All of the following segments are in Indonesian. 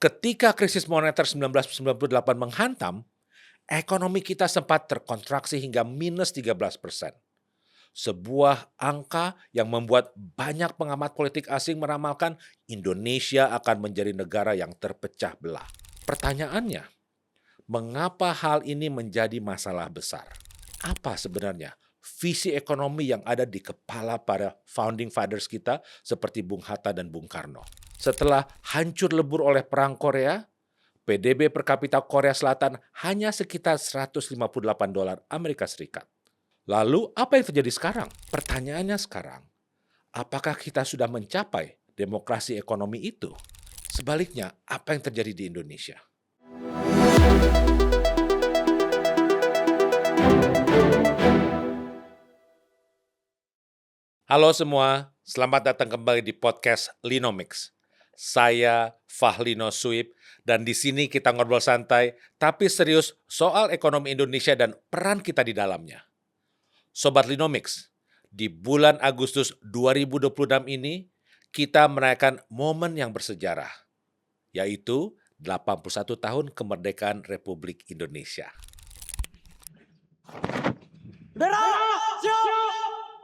Ketika krisis moneter 1998 menghantam, ekonomi kita sempat terkontraksi hingga minus 13%. Sebuah angka yang membuat banyak pengamat politik asing meramalkan Indonesia akan menjadi negara yang terpecah belah. Pertanyaannya, mengapa hal ini menjadi masalah besar? Apa sebenarnya visi ekonomi yang ada di kepala para founding fathers kita seperti Bung Hatta dan Bung Karno? Setelah hancur lebur oleh Perang Korea, PDB per kapita Korea Selatan hanya sekitar $158 Amerika Serikat. Lalu apa yang terjadi sekarang? Pertanyaannya sekarang, apakah kita sudah mencapai demokrasi ekonomi itu? Sebaliknya, apa yang terjadi di Indonesia? Halo semua, selamat datang kembali di podcast Linomics. Saya Fahlino Suib, dan di sini kita ngobrol santai tapi serius soal ekonomi Indonesia dan peran kita di dalamnya. Sobat Linomics, di bulan Agustus 2026 ini, kita merayakan momen yang bersejarah, yaitu 81 tahun kemerdekaan Republik Indonesia.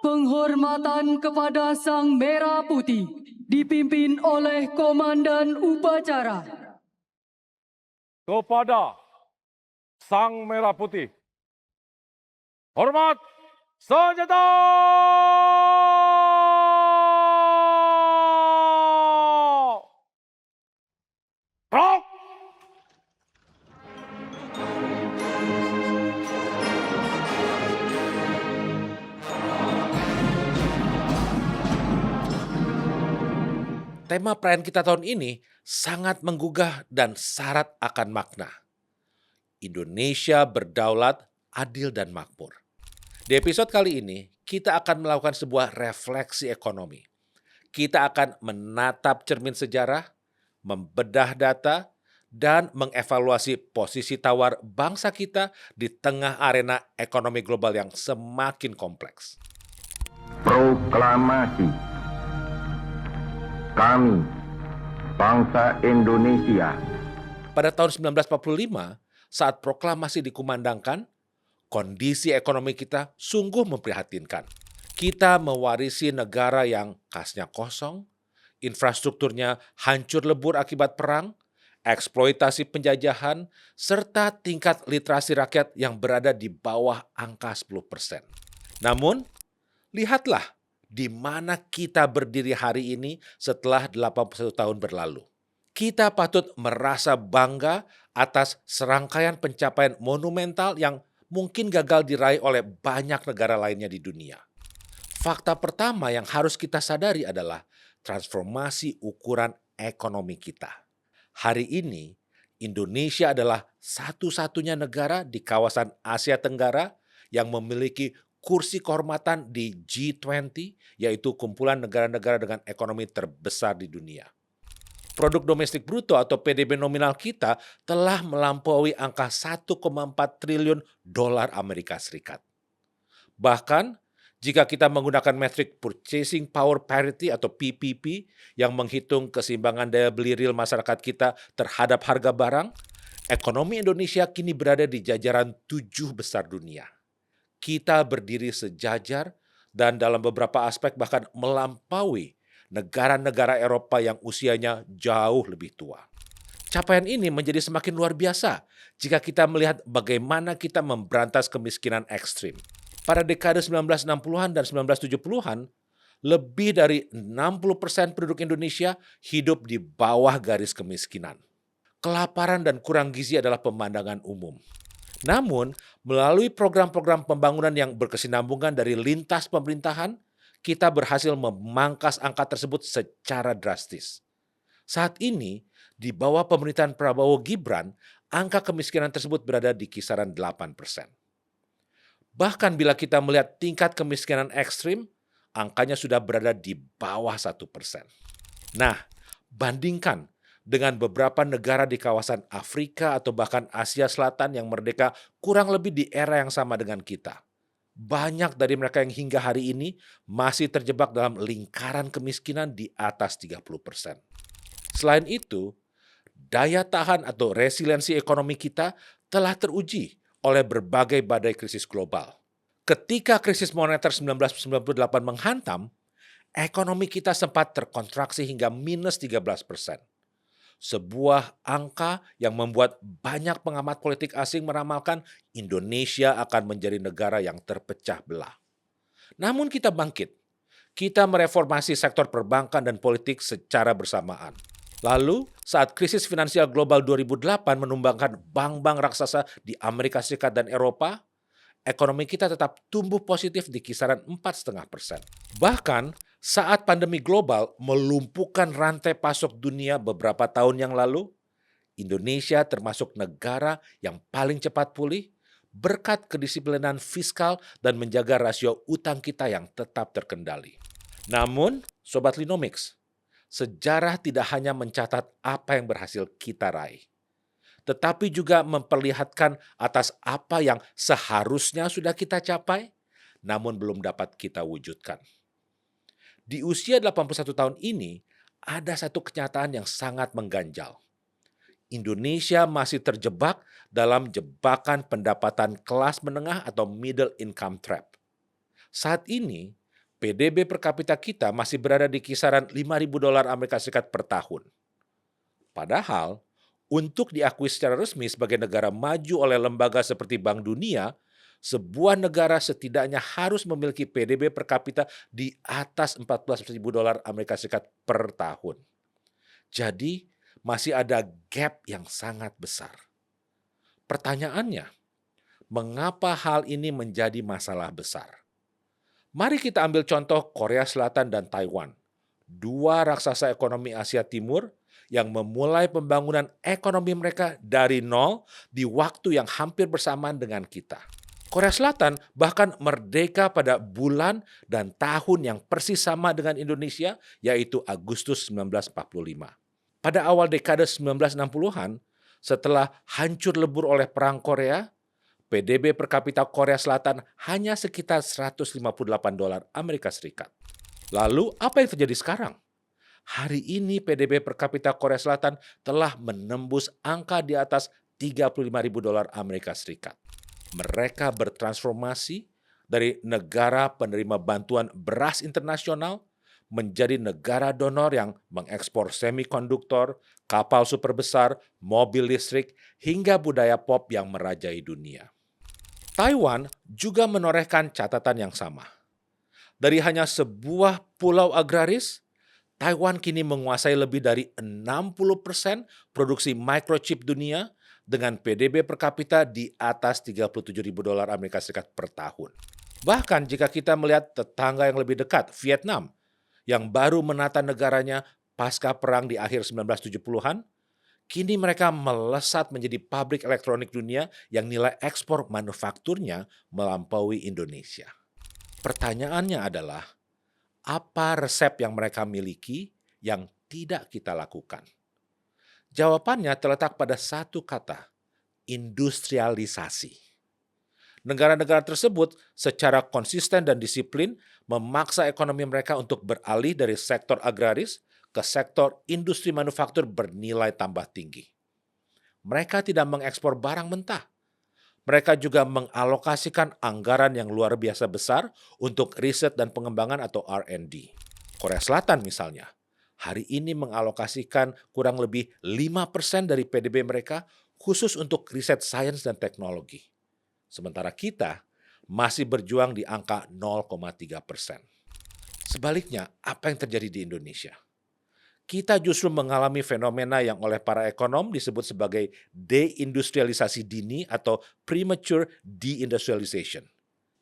Penghormatan kepada Sang Merah Putih dipimpin oleh Komandan Upacara. Kepada Sang Merah Putih, hormat senjata! Rock! Tema perayaan kita tahun ini sangat menggugah dan syarat akan makna. Indonesia berdaulat, adil dan makmur. Di episode kali ini, kita akan melakukan sebuah refleksi ekonomi. Kita akan menatap cermin sejarah, membedah data, dan mengevaluasi posisi tawar bangsa kita di tengah arena ekonomi global yang semakin kompleks. Proklamasi kami, bangsa Indonesia. Pada tahun 1945, saat proklamasi dikumandangkan, kondisi ekonomi kita sungguh memprihatinkan. Kita mewarisi negara yang kasnya kosong, infrastrukturnya hancur lebur akibat perang, eksploitasi penjajahan, serta tingkat literasi rakyat yang berada di bawah angka 10%. Namun, lihatlah di mana kita berdiri hari ini setelah 81 tahun berlalu. Kita patut merasa bangga atas serangkaian pencapaian monumental yang mungkin gagal diraih oleh banyak negara lainnya di dunia. Fakta pertama yang harus kita sadari adalah transformasi ukuran ekonomi kita. Hari ini, Indonesia adalah satu-satunya negara di kawasan Asia Tenggara yang memiliki kursi kehormatan di G20, yaitu kumpulan negara-negara dengan ekonomi terbesar di dunia. Produk domestik bruto atau PDB nominal kita telah melampaui angka 1,4 triliun dolar Amerika Serikat. Bahkan, jika kita menggunakan metrik Purchasing Power Parity atau PPP yang menghitung keseimbangan daya beli real masyarakat kita terhadap harga barang, ekonomi Indonesia kini berada di jajaran 7 besar dunia. Kita berdiri sejajar dan dalam beberapa aspek bahkan melampaui negara-negara Eropa yang usianya jauh lebih tua. Capaian ini menjadi semakin luar biasa jika kita melihat bagaimana kita memberantas kemiskinan ekstrim. Pada dekade 1960-an dan 1970-an, lebih dari 60% penduduk Indonesia hidup di bawah garis kemiskinan. Kelaparan dan kurang gizi adalah pemandangan umum. Namun, melalui program-program pembangunan yang berkesinambungan dari lintas pemerintahan, kita berhasil memangkas angka tersebut secara drastis. Saat ini, di bawah pemerintahan Prabowo Gibran, angka kemiskinan tersebut berada di kisaran 8%. Bahkan bila kita melihat tingkat kemiskinan ekstrim, angkanya sudah berada di bawah 1%. Nah, bandingkan dengan beberapa negara di kawasan Afrika atau bahkan Asia Selatan yang merdeka kurang lebih di era yang sama dengan kita. Banyak dari mereka yang hingga hari ini masih terjebak dalam lingkaran kemiskinan di atas 30%. Selain itu, daya tahan atau resiliensi ekonomi kita telah teruji oleh berbagai badai krisis global. Ketika krisis moneter 1998 menghantam, ekonomi kita sempat terkontraksi hingga minus 13%. Sebuah angka yang membuat banyak pengamat politik asing meramalkan Indonesia akan menjadi negara yang terpecah belah. Namun kita bangkit. Kita mereformasi sektor perbankan dan politik secara bersamaan. Lalu, saat krisis finansial global 2008 menumbangkan bank-bank raksasa di Amerika Serikat dan Eropa, ekonomi kita tetap tumbuh positif di kisaran 4,5%. Bahkan, saat pandemi global melumpuhkan rantai pasok dunia beberapa tahun yang lalu, Indonesia termasuk negara yang paling cepat pulih berkat kedisiplinan fiskal dan menjaga rasio utang kita yang tetap terkendali. Namun, Sobat Linomics, sejarah tidak hanya mencatat apa yang berhasil kita raih, tetapi juga memperlihatkan atas apa yang seharusnya sudah kita capai, namun belum dapat kita wujudkan. Di usia 81 tahun ini, ada satu kenyataan yang sangat mengganjal. Indonesia masih terjebak dalam jebakan pendapatan kelas menengah atau middle income trap. Saat ini, PDB per kapita kita masih berada di kisaran $5.000 Amerika Serikat per tahun. Padahal, untuk diakui secara resmi sebagai negara maju oleh lembaga seperti Bank Dunia, sebuah negara setidaknya harus memiliki PDB per kapita di atas $14.000 Amerika Serikat per tahun. Jadi, masih ada gap yang sangat besar. Pertanyaannya, mengapa hal ini menjadi masalah besar? Mari kita ambil contoh Korea Selatan dan Taiwan, dua raksasa ekonomi Asia Timur yang memulai pembangunan ekonomi mereka dari nol di waktu yang hampir bersamaan dengan kita. Korea Selatan bahkan merdeka pada bulan dan tahun yang persis sama dengan Indonesia, yaitu Agustus 1945. Pada awal dekade 1960-an, setelah hancur lebur oleh Perang Korea, PDB per kapita Korea Selatan hanya sekitar $158 Amerika Serikat. Lalu, apa yang terjadi sekarang? Hari ini PDB per kapita Korea Selatan telah menembus angka di atas $35.000 Amerika Serikat. Mereka bertransformasi dari negara penerima bantuan beras internasional menjadi negara donor yang mengekspor semikonduktor, kapal super besar, mobil listrik, hingga budaya pop yang merajai dunia. Taiwan juga menorehkan catatan yang sama. Dari hanya sebuah pulau agraris, Taiwan kini menguasai lebih dari 60% produksi microchip dunia dengan PDB per kapita di atas $37.000 Amerika Serikat per tahun. Bahkan jika kita melihat tetangga yang lebih dekat, Vietnam, yang baru menata negaranya pasca perang di akhir 1970-an, kini mereka melesat menjadi pabrik elektronik dunia yang nilai ekspor manufakturnya melampaui Indonesia. Pertanyaannya adalah, apa resep yang mereka miliki yang tidak kita lakukan? Jawabannya terletak pada satu kata, industrialisasi. Negara-negara tersebut secara konsisten dan disiplin memaksa ekonomi mereka untuk beralih dari sektor agraris ke sektor industri manufaktur bernilai tambah tinggi. Mereka tidak mengekspor barang mentah. Mereka juga mengalokasikan anggaran yang luar biasa besar untuk riset dan pengembangan atau R&D. Korea Selatan misalnya, hari ini mengalokasikan kurang lebih 5% dari PDB mereka khusus untuk riset sains dan teknologi. Sementara kita masih berjuang di angka 0,3%. Sebaliknya, apa yang terjadi di Indonesia? Kita justru mengalami fenomena yang oleh para ekonom disebut sebagai deindustrialisasi dini atau premature deindustrialization.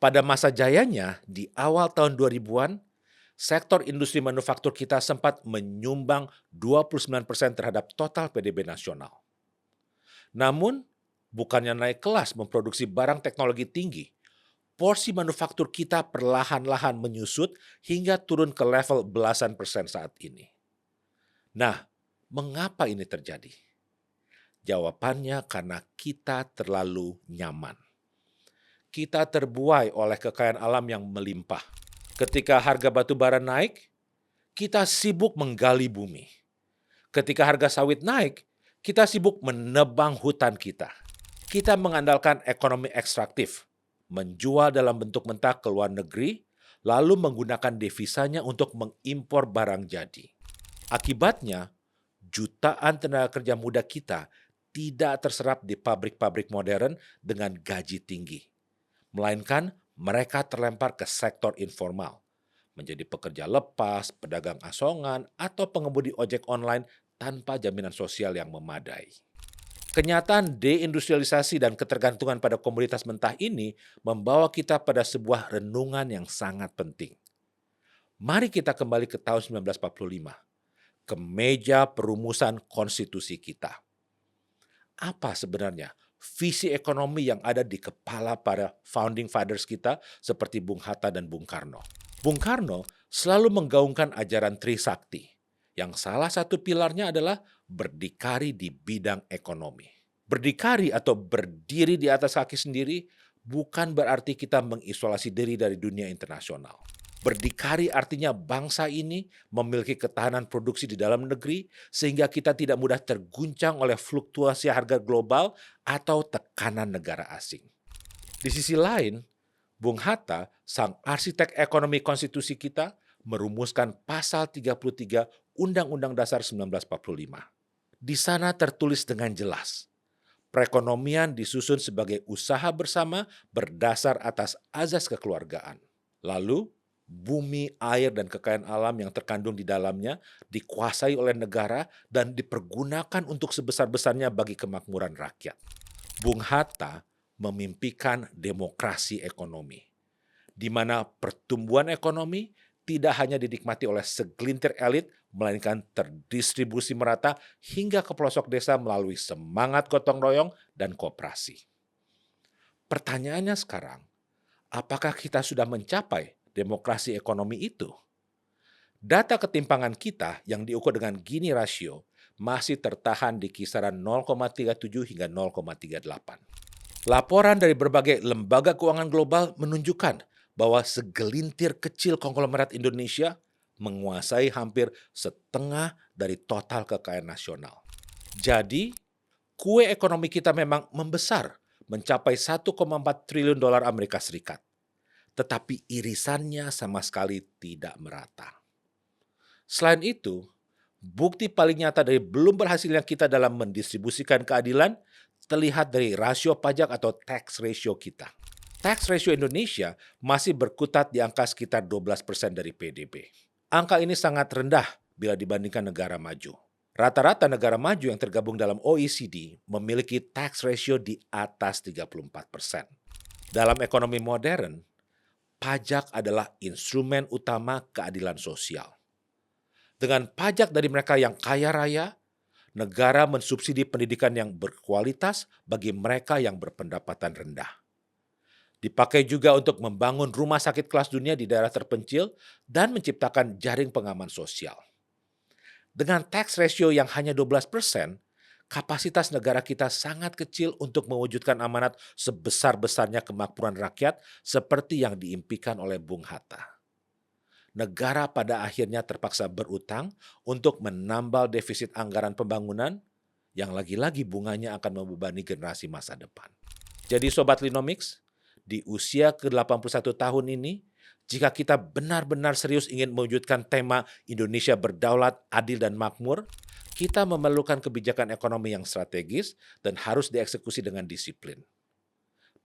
Pada masa jayanya, di awal tahun 2000-an, sektor industri manufaktur kita sempat menyumbang 29% terhadap total PDB nasional. Namun, bukannya naik kelas memproduksi barang teknologi tinggi, porsi manufaktur kita perlahan-lahan menyusut hingga turun ke level belasan persen saat ini. Nah, mengapa ini terjadi? Jawabannya karena kita terlalu nyaman. Kita terbuai oleh kekayaan alam yang melimpah. Ketika harga batu bara naik, kita sibuk menggali bumi. Ketika harga sawit naik, Kita sibuk menebang hutan kita. Kita mengandalkan ekonomi ekstraktif, menjual dalam bentuk mentah ke luar negeri, lalu menggunakan devisanya untuk mengimpor barang jadi. Akibatnya, jutaan tenaga kerja muda kita tidak terserap di pabrik-pabrik modern dengan gaji tinggi, melainkan mereka terlempar ke sektor informal, menjadi pekerja lepas, pedagang asongan, atau pengemudi ojek online tanpa jaminan sosial yang memadai. Kenyataan deindustrialisasi dan ketergantungan pada komoditas mentah ini membawa kita pada sebuah renungan yang sangat penting. Mari kita kembali ke tahun 1945, ke meja perumusan konstitusi kita. Apa sebenarnya visi ekonomi yang ada di kepala para founding fathers kita seperti Bung Hatta dan Bung Karno? Bung Karno selalu menggaungkan ajaran Trisakti, yang salah satu pilarnya adalah berdikari di bidang ekonomi. Berdikari atau berdiri di atas kaki sendiri bukan berarti kita mengisolasi diri dari dunia internasional. Berdikari artinya bangsa ini memiliki ketahanan produksi di dalam negeri sehingga kita tidak mudah terguncang oleh fluktuasi harga global atau tekanan negara asing. Di sisi lain, Bung Hatta, sang arsitek ekonomi konstitusi kita, merumuskan pasal 33 Undang-Undang Dasar 1945. Di sana tertulis dengan jelas, perekonomian disusun sebagai usaha bersama berdasar atas azas kekeluargaan. Lalu, bumi, air, dan kekayaan alam yang terkandung di dalamnya dikuasai oleh negara dan dipergunakan untuk sebesar-besarnya bagi kemakmuran rakyat. Bung Hatta memimpikan demokrasi ekonomi, di mana pertumbuhan ekonomi tidak hanya dinikmati oleh segelintir elit, melainkan terdistribusi merata hingga ke pelosok desa melalui semangat gotong royong dan koperasi. Pertanyaannya sekarang, apakah kita sudah mencapai demokrasi ekonomi itu? Data ketimpangan kita yang diukur dengan Gini rasio masih tertahan di kisaran 0,37 hingga 0,38. Laporan dari berbagai lembaga keuangan global menunjukkan bahwa segelintir kecil konglomerat Indonesia menguasai hampir setengah dari total kekayaan nasional. Jadi, kue ekonomi kita memang membesar, mencapai 1,4 triliun dolar Amerika Serikat. Tetapi irisannya sama sekali tidak merata. Selain itu, bukti paling nyata dari belum berhasilnya kita dalam mendistribusikan keadilan terlihat dari rasio pajak atau tax ratio kita. Tax ratio Indonesia masih berkutat di angka sekitar 12% dari PDB. Angka ini sangat rendah bila dibandingkan negara maju. Rata-rata negara maju yang tergabung dalam OECD memiliki tax ratio di atas 34%. Dalam ekonomi modern, pajak adalah instrumen utama keadilan sosial. Dengan pajak dari mereka yang kaya raya, negara mensubsidi pendidikan yang berkualitas bagi mereka yang berpendapatan rendah. Dipakai juga untuk membangun rumah sakit kelas dunia di daerah terpencil dan menciptakan jaring pengaman sosial. Dengan tax ratio yang hanya 12%, kapasitas negara kita sangat kecil untuk mewujudkan amanat sebesar-besarnya kemakmuran rakyat seperti yang diimpikan oleh Bung Hatta. Negara pada akhirnya terpaksa berutang untuk menambal defisit anggaran pembangunan yang lagi-lagi bunganya akan membebani generasi masa depan. Jadi Sobat Linomics, di usia ke-81 tahun ini, jika kita benar-benar serius ingin mewujudkan tema Indonesia berdaulat, adil, dan makmur, kita memerlukan kebijakan ekonomi yang strategis dan harus dieksekusi dengan disiplin.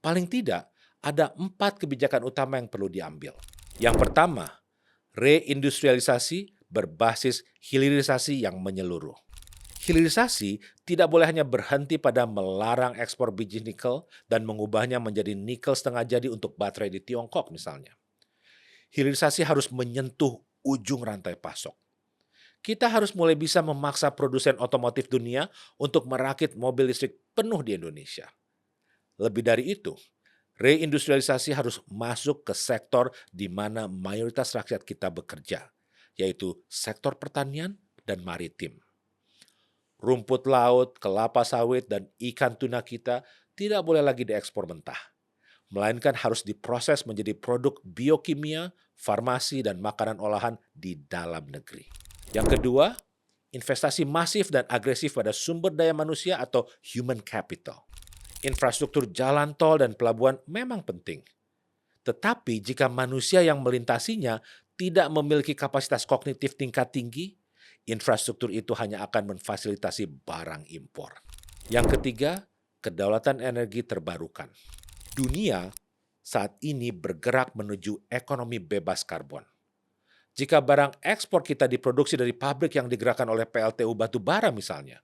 Paling tidak, ada 4 kebijakan utama yang perlu diambil. Yang pertama, reindustrialisasi berbasis hilirisasi yang menyeluruh. Hilirisasi tidak boleh hanya berhenti pada melarang ekspor biji nikel dan mengubahnya menjadi nikel setengah jadi untuk baterai di Tiongkok misalnya. Hilirisasi harus menyentuh ujung rantai pasok. Kita harus mulai bisa memaksa produsen otomotif dunia untuk merakit mobil listrik penuh di Indonesia. Lebih dari itu, reindustrialisasi harus masuk ke sektor di mana mayoritas rakyat kita bekerja, yaitu sektor pertanian dan maritim. Rumput laut, kelapa sawit, dan ikan tuna kita tidak boleh lagi diekspor mentah, melainkan harus diproses menjadi produk biokimia, farmasi, dan makanan olahan di dalam negeri. Yang kedua, investasi masif dan agresif pada sumber daya manusia atau human capital. Infrastruktur jalan tol dan pelabuhan memang penting. Tetapi jika manusia yang melintasinya tidak memiliki kapasitas kognitif tingkat tinggi, infrastruktur itu hanya akan memfasilitasi barang impor. Yang ketiga, kedaulatan energi terbarukan. Dunia saat ini bergerak menuju ekonomi bebas karbon. Jika barang ekspor kita diproduksi dari pabrik yang digerakkan oleh PLTU batubara misalnya,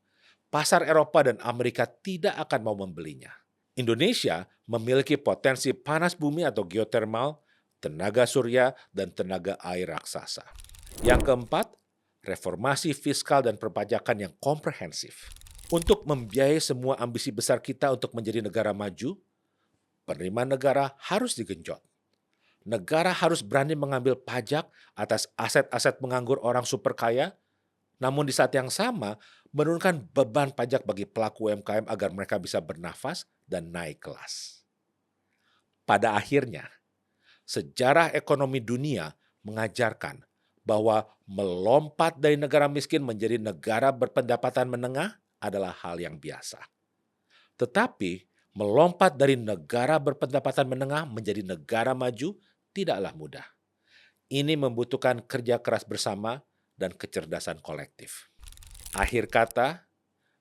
pasar Eropa dan Amerika tidak akan mau membelinya. Indonesia memiliki potensi panas bumi atau geotermal, tenaga surya, dan tenaga air raksasa. Yang keempat, reformasi fiskal dan perpajakan yang komprehensif. Untuk membiayai semua ambisi besar kita untuk menjadi negara maju, penerimaan negara harus digenjot. Negara harus berani mengambil pajak atas aset-aset penganggur orang super kaya, namun di saat yang sama menurunkan beban pajak bagi pelaku UMKM agar mereka bisa bernafas dan naik kelas. Pada akhirnya, sejarah ekonomi dunia mengajarkan bahwa melompat dari negara miskin menjadi negara berpendapatan menengah adalah hal yang biasa. Tetapi melompat dari negara berpendapatan menengah menjadi negara maju tidaklah mudah. Ini membutuhkan kerja keras bersama dan kecerdasan kolektif. Akhir kata,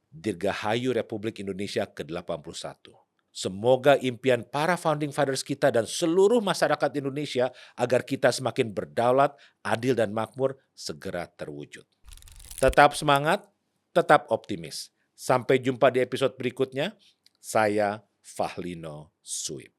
Dirgahayu Republik Indonesia ke-81. Semoga impian para founding fathers kita dan seluruh masyarakat Indonesia agar kita semakin berdaulat, adil dan makmur segera terwujud. Tetap semangat, tetap optimis. Sampai jumpa di episode berikutnya. Saya Fahlino Suib.